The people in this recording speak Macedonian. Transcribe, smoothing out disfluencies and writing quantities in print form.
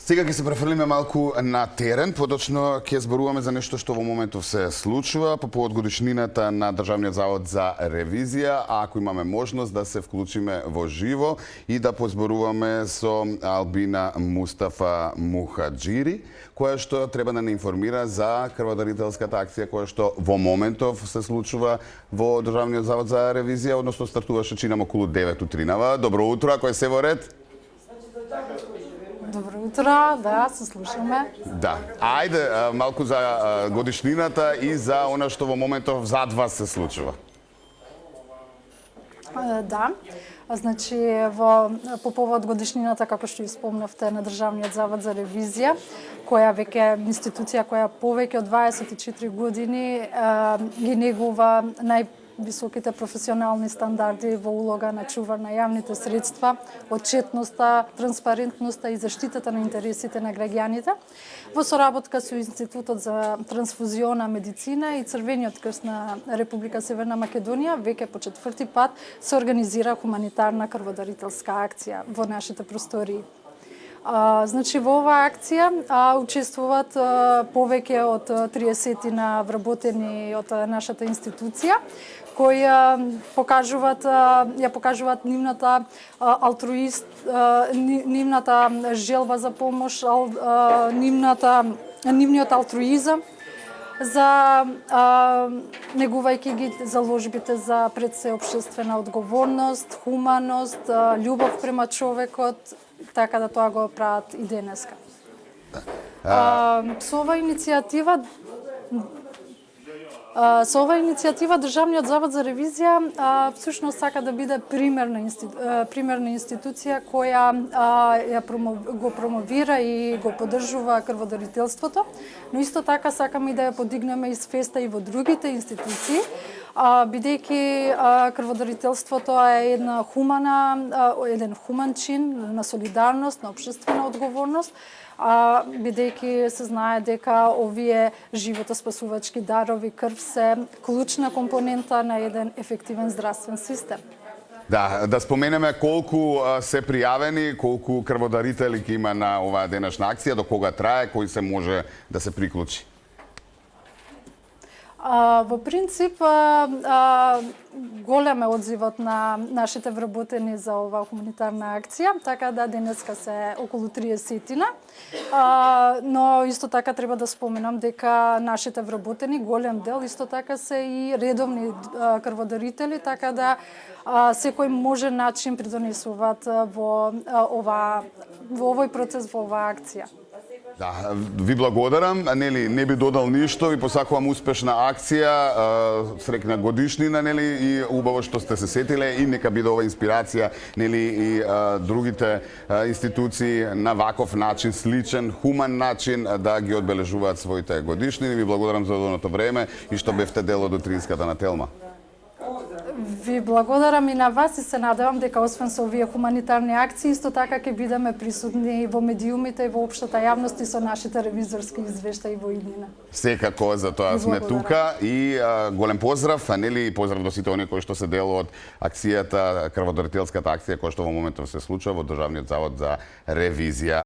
Сега ќе се префрлиме малку на терен, подочно ќе зборуваме за нешто што во моментов се случува по повод годишнината на Државниот завод за ревизија, а ако имаме можност да се вклучиме во живо и да позборуваме со Албина Мустафа Мухаџири, која што треба да не информира за крводарителската акција која што во моментов се случува во Државниот завод за ревизија, односно стартуваше чинам околу 9 утринава. Добро утро, ако е се во ред? Добро утро, да, се слушаме. Да. Ајде, малку за годишнината и за она што во моментов зад вас се случува. Да. Значи, по повод годишнината, како што спомнавте, на Државниот завод за ревизија, која веќе е институција која повеќе од 24 години ги негува највисоките професионални стандарди во улога на чувар на јавните средства, отчетноста, транспарентноста и заштитата на интересите на граѓаните, во соработка со Институтот за трансфузиона медицина и Црвениот крст на Република Северна Македонија, веќе по 4ти пат се организира хуманитарна крводарителска акција во нашите простории. Значи, во оваа акција учествуваат повеќе од 30 на вработени од нашата институција, кои ја покажуваат нивната нивната желба за помош, нивниот алтруизам, за негувајќи ги заложбите за предсеопштествена одговорност, хуманост, љубов према човекот, така да тоа го прават и денеска. Со оваа иницијатива Државниот завод за ревизија всушност сака да биде примерна институција која го промовира и го поддржува крводарителството, но исто така сакаме и да ја подигнеме и свеста и во другите институции, бидејќи крводарителството е еден хуман чин на солидарност, на општествена одговорност, бидејќи се знае дека овие животоспасувачки дарови, крв се клучна компонента на еден ефективен здравствен систем. Да споменеме колку се пријавени, колку крводарители ќе има на оваа денешна акција, до кога трае, кој се може да се приклучи? Во принцип, голем е одзивот на нашите вработени за оваа хуманитарна акција, така да денеска се околу 30-тина. Но исто така треба да споменам дека нашите вработени, голем дел, исто така се и редовни крводарители, така да секој може начин придонесуваат во овој процес, во оваа акција. Да, ви благодарам, не би додал ништо, ви посакувам успешна акција, срекна годишнина, и убаво што сте се сетиле и нека биде ова инспирација, и другите институции на ваков начин, сличен, хуман начин да ги одбележуваат своите годишнини. Ви благодарам за даденото време и што бевте дел од утринската на Телма. Ви благодарам и на вас и се надевам дека освен со овие хуманитарни акции, исто така ќе бидеме присутни во медиумите и во општата јавност и со нашите ревизорски извештаи во иднина. Секако, за тоа сме тука и голем поздрав, поздрав до сите оние кои што се дел од акцијата, крводарителската акција која што во моментот се случува во Државниот завод за ревизија.